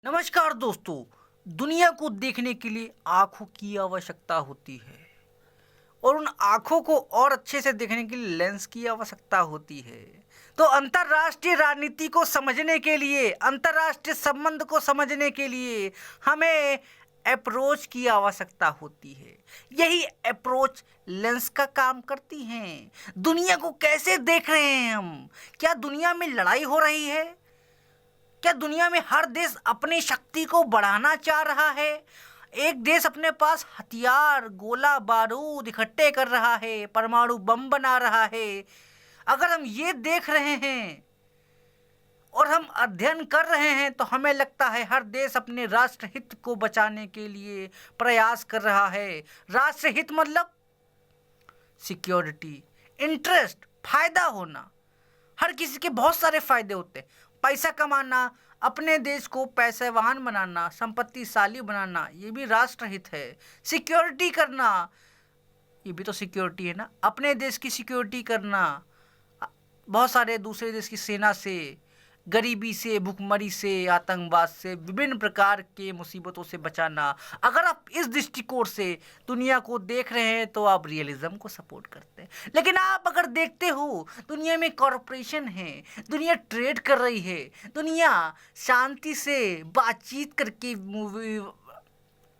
नमस्कार दोस्तों। दुनिया को देखने के लिए आंखों की आवश्यकता होती है और उन आंखों को और अच्छे से देखने के लिए लेंस की आवश्यकता होती है। तो अंतर्राष्ट्रीय राजनीति को समझने के लिए, अंतर्राष्ट्रीय संबंध को समझने के लिए हमें अप्रोच की आवश्यकता होती है। यही अप्रोच लेंस का काम करती हैं। दुनिया को कैसे देख रहे हैं हम? क्या दुनिया में लड़ाई हो रही है? क्या दुनिया में हर देश अपनी शक्ति को बढ़ाना चाह रहा है? एक देश अपने पास हथियार, गोला बारूद इकट्ठे कर रहा है, परमाणु बम बना रहा है। अगर हम ये देख रहे हैं और हम अध्ययन कर रहे हैं तो हमें लगता है हर देश अपने राष्ट्रहित को बचाने के लिए प्रयास कर रहा है। राष्ट्रहित मतलब सिक्योरिटी, इंटरेस्ट, फायदा होना। हर किसी के बहुत सारे फायदे होते हैं। पैसा कमाना, अपने देश को पैसेवान बनाना, संपत्तिशाली बनाना, ये भी राष्ट्रहित है। सिक्योरिटी करना, ये भी तो सिक्योरिटी है ना। अपने देश की सिक्योरिटी करना, बहुत सारे दूसरे देश की सेना से, गरीबी से, भुखमरी से, आतंकवाद से, विभिन्न प्रकार के मुसीबतों से बचाना। अगर आप इस दृष्टिकोण से दुनिया को देख रहे हैं तो आप रियलिज्म को सपोर्ट करते हैं। लेकिन आप अगर देखते हो दुनिया में कॉरपोरेशन है, दुनिया ट्रेड कर रही है, दुनिया शांति से बातचीत करके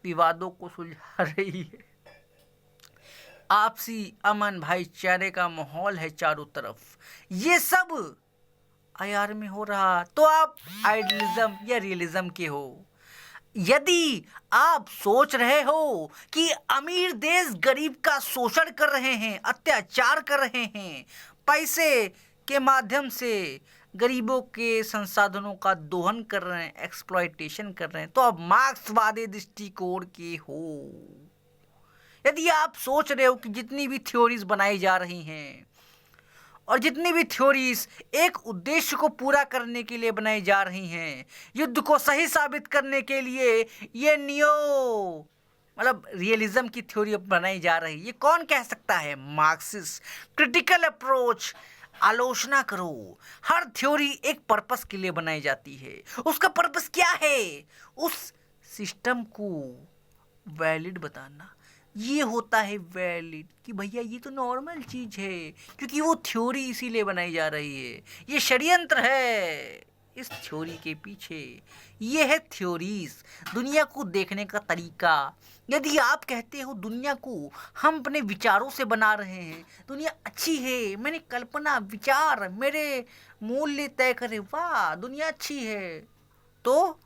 विवादों को सुलझा रही है, आपसी अमन भाईचारे का माहौल है चारों तरफ, ये सब आईआर में हो रहा, तो आप आइडियलिज्म या रियलिज्म के हो। यदि आप सोच रहे हो कि अमीर देश गरीब का शोषण कर रहे हैं, अत्याचार कर रहे हैं, पैसे के माध्यम से गरीबों के संसाधनों का दोहन कर रहे हैं, एक्सप्लॉयटेशन कर रहे हैं, तो आप मार्क्सवादी दृष्टिकोण के हो। यदि आप सोच रहे हो कि जितनी भी थ्योरीज बनाई जा रही हैं और जितनी भी थ्योरीज एक उद्देश्य को पूरा करने के लिए बनाई जा रही हैं, युद्ध को सही साबित करने के लिए ये मतलब रियलिज्म की थ्योरी बनाई जा रही है, ये कौन कह सकता है? मार्क्सिस्ट। क्रिटिकल अप्रोच, आलोचना करो। हर थ्योरी एक पर्पस के लिए बनाई जाती है। उसका पर्पस क्या है? उस सिस्टम को वैलिड बताना। ये होता है वैलिड कि भैया ये तो नॉर्मल चीज़ है, क्योंकि वो थ्योरी इसीलिए बनाई जा रही है। ये षड्यंत्र है इस थ्योरी के पीछे। ये है थ्योरीज, दुनिया को देखने का तरीका। यदि आप कहते हो दुनिया को हम अपने विचारों से बना रहे हैं, दुनिया अच्छी है, मैंने कल्पना, विचार मेरे मूल्य तय करे, वाह दुनिया अच्छी है, तो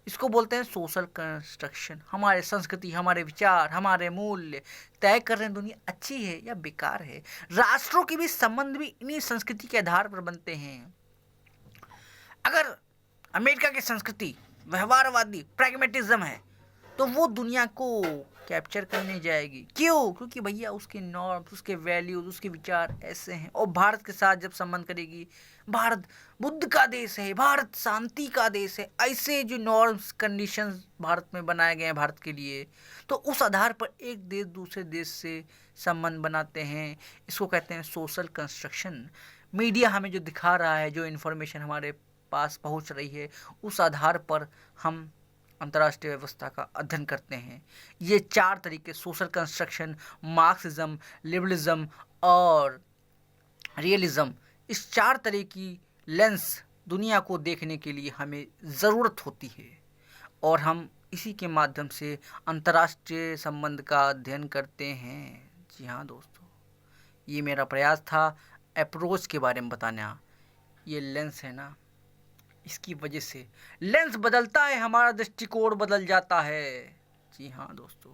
इसको बोलते हैं सोशल कंस्ट्रक्शन। हमारे संस्कृति, हमारे विचार, हमारे मूल्य तय कर रहे हैं दुनिया अच्छी है या बेकार है। राष्ट्रों के भी संबंध भी इन्हीं संस्कृति के आधार पर बनते हैं। अगर अमेरिका की संस्कृति व्यवहारवादी प्रैग्मेटिज्म है तो वो दुनिया को कैप्चर करने जाएगी। क्यों? क्योंकि भैया उसके नॉर्म्स, उसके वैल्यूज, उसके विचार ऐसे हैं। और भारत के साथ जब संबंध करेगी, भारत बुद्ध का देश है, भारत शांति का देश है, ऐसे जो नॉर्म्स, कंडीशंस भारत में बनाए गए हैं भारत के लिए, तो उस आधार पर एक देश दूसरे देश से संबंध बनाते हैं। इसको कहते हैं सोशल कंस्ट्रक्शन। मीडिया हमें जो दिखा रहा है, जो इन्फॉर्मेशन हमारे पास पहुंच रही है, उस आधार पर हम अंतर्राष्ट्रीय व्यवस्था का अध्ययन करते हैं। ये चार तरीके, सोशल कंस्ट्रक्शन, मार्क्सिज्म, लिबरलिज्म और रियलिज्म, इस चार तरह की लेंस दुनिया को देखने के लिए हमें ज़रूरत होती है और हम इसी के माध्यम से अंतर्राष्ट्रीय संबंध का अध्ययन करते हैं। जी हाँ दोस्तों, ये मेरा प्रयास था अप्रोच के बारे में बताना। ये लेंस है ना, इसकी वजह से लेंस बदलता है, हमारा दृष्टिकोण बदल जाता है। जी हाँ दोस्तों।